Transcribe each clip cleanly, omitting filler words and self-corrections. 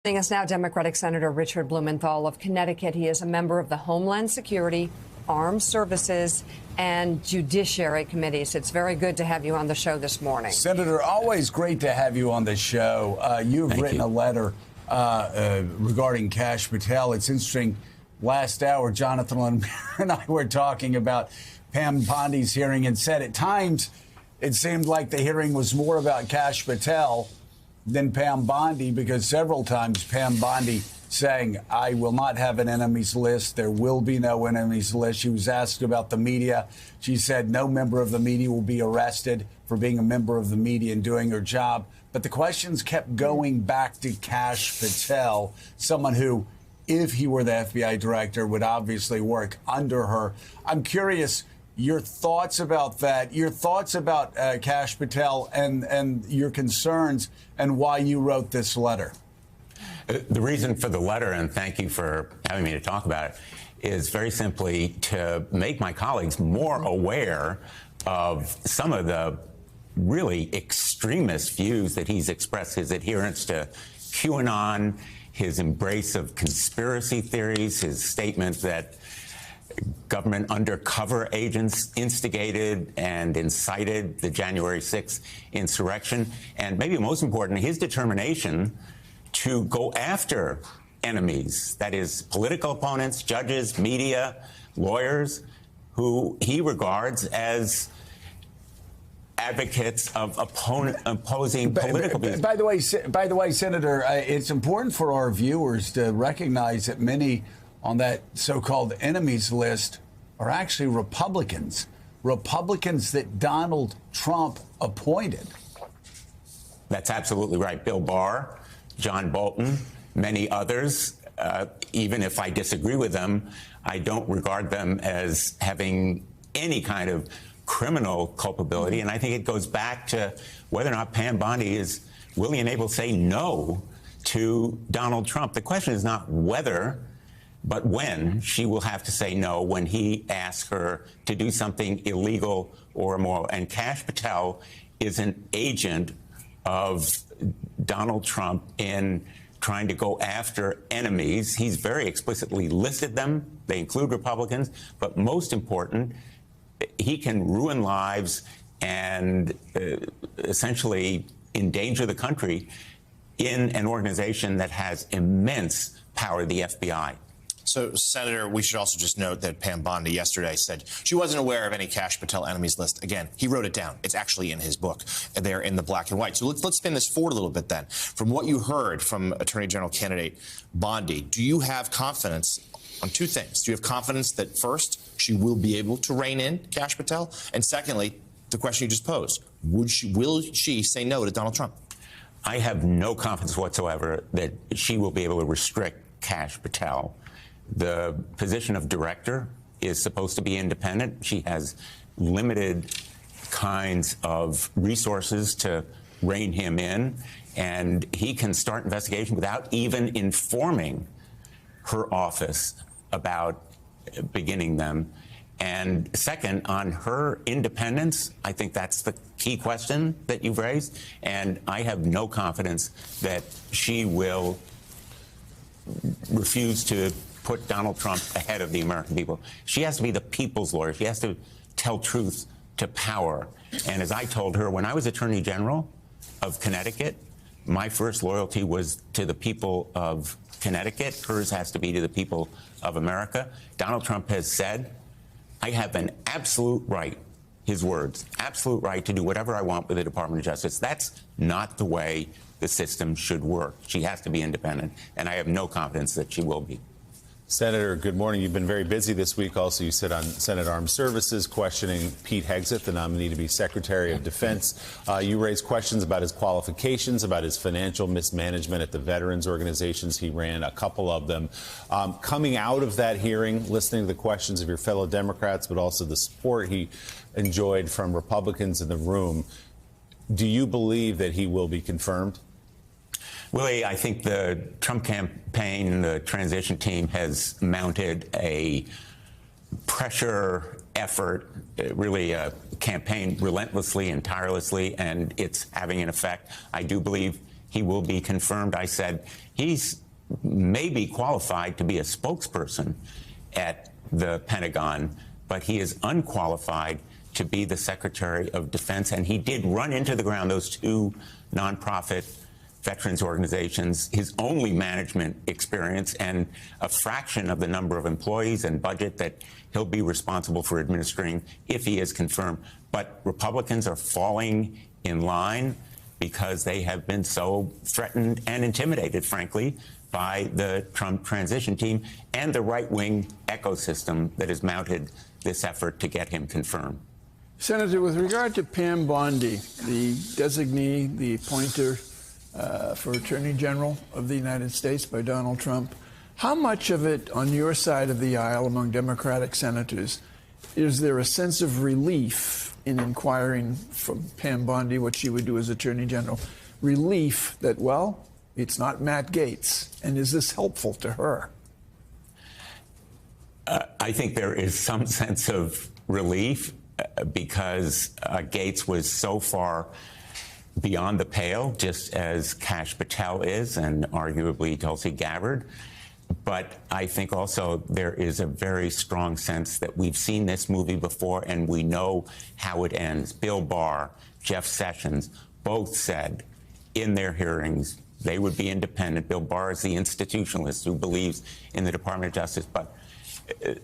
Joining us now, Democratic Senator Richard Blumenthal of Connecticut. He is a member of the Homeland Security, Armed Services, and Judiciary Committees. It's very good to have you on the show this morning. Senator, always great to have you on the show. You've written a letter regarding Kash Patel. It's interesting. Last hour, Jonathan and I were talking about Pam Bondi's hearing and said at times it seemed like the hearing was more about Kash Patel than Pam Bondi, because several times Pam Bondi saying, I will not have an enemies list. There will be no enemies list. She was asked about the media. She said no member of the media will be arrested for being a member of the media and doing her job. But the questions kept going back to Kash Patel, someone who, if he were the FBI director, would obviously work under her. I'm curious your thoughts about that, your thoughts about Kash Patel and your concerns and why you wrote this letter. The reason for the letter, and thank you for having me to talk about it, is very simply to make my colleagues more aware of some of the really extremist views that he's expressed, his adherence to QAnon, his embrace of conspiracy theories, his statement that government undercover agents instigated and incited the January 6th insurrection, and maybe most important, his determination to go after enemies, that is, political opponents, judges, media, lawyers, who he regards as advocates of opposing political views. By the way, Senator, it's important for our viewers to recognize that many on that so-called enemies list are actually Republicans that Donald Trump appointed. That's absolutely right. Bill Barr, John Bolton, many others. Even if I disagree with them, I don't regard them as having any kind of criminal culpability. And I think it goes back to whether or not Pam Bondi is willing and able to say no to Donald Trump. The question is not whether, but when she will have to say no when he asks her to do something illegal or immoral. And Kash Patel is an agent of Donald Trump in trying to go after enemies. He's very explicitly listed them. They include Republicans. But most important, he can ruin lives and essentially endanger the country in an organization that has immense power, the FBI. So, Senator, we should also just note that Pam Bondi yesterday said she wasn't aware of any Kash Patel enemies list. Again, he wrote it down. It's actually in his book there in the black and white. So let's spin this forward a little bit then. From what you heard from Attorney General candidate Bondi, do you have confidence on two things? Do you have confidence that, first, she will be able to rein in Kash Patel? And secondly, the question you just posed, will she say no to Donald Trump? I have no confidence whatsoever that she will be able to restrict Kash Patel. The position of director is supposed to be independent. She has limited kinds of resources to rein him in, and he can start investigation without even informing her office about beginning them. And second, on her independence, I think that's the key question that you've raised, and I have no confidence that she will refuse to put Donald Trump ahead of the American people. She has to be the people's lawyer. She has to tell truth to power. And as I told her, when I was Attorney General of Connecticut, my first loyalty was to the people of Connecticut. Hers has to be to the people of America. Donald Trump has said, I have an absolute right, his words, absolute right to do whatever I want with the Department of Justice. That's not the way the system should work. She has to be independent, and I have no confidence that she will be. Senator, good morning. You've been very busy this week. Also, you sit on Senate Armed Services questioning Pete Hegseth, the nominee to be Secretary of Defense. You raised questions about his qualifications, about his financial mismanagement at the veterans organizations he ran, a couple of them. Coming out of that hearing, listening to the questions of your fellow Democrats, but also the support he enjoyed from Republicans in the room, do you believe that he will be confirmed? Willie, I think the Trump campaign, the transition team, has mounted a pressure effort, really a campaign relentlessly and tirelessly, and it's having an effect. I do believe he will be confirmed. I said he's maybe qualified to be a spokesperson at the Pentagon, but he is unqualified to be the Secretary of Defense. And he did run into the ground those two nonprofit veterans organizations, his only management experience, and a fraction of the number of employees and budget that he'll be responsible for administering if he is confirmed. But Republicans are falling in line because they have been so threatened and intimidated, frankly, by the Trump transition team and the right-wing ecosystem that has mounted this effort to get him confirmed. Senator, with regard to Pam Bondi, the designee, the appointer for Attorney General of the United States by Donald Trump, how much of it on your side of the aisle among Democratic senators is there a sense of relief in inquiring from Pam Bondi what she would do as Attorney General? Relief that, well, it's not Matt Gaetz. And is this helpful to her? I think there is some sense of relief because Gaetz was so far beyond the pale, just as Kash Patel is, and arguably Tulsi Gabbard. But I think also there is a very strong sense that we've seen this movie before and we know how it ends. Bill Barr, Jeff Sessions, both said in their hearings they would be independent. Bill Barr is the institutionalist who believes in the Department of Justice. But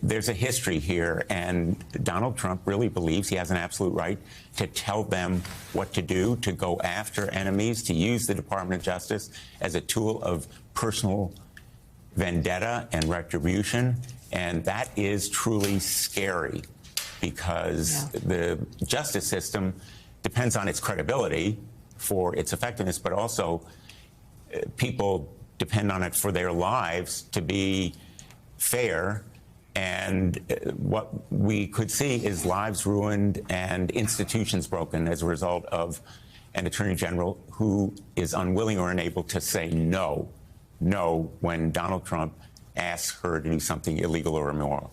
there's a history here, and Donald Trump really believes he has an absolute right to tell them what to do, to go after enemies, to use the Department of Justice as a tool of personal vendetta and retribution. And that is truly scary because the justice system depends on its credibility for its effectiveness, but also people depend on it for their lives to be fair. And what we could see is lives ruined and institutions broken as a result of an attorney general who is unwilling or unable to say no when Donald Trump asks her to do something illegal or immoral.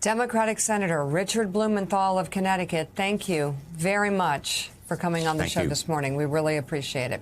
Democratic Senator Richard Blumenthal of Connecticut, thank you very much for coming on the show this morning. We really appreciate it.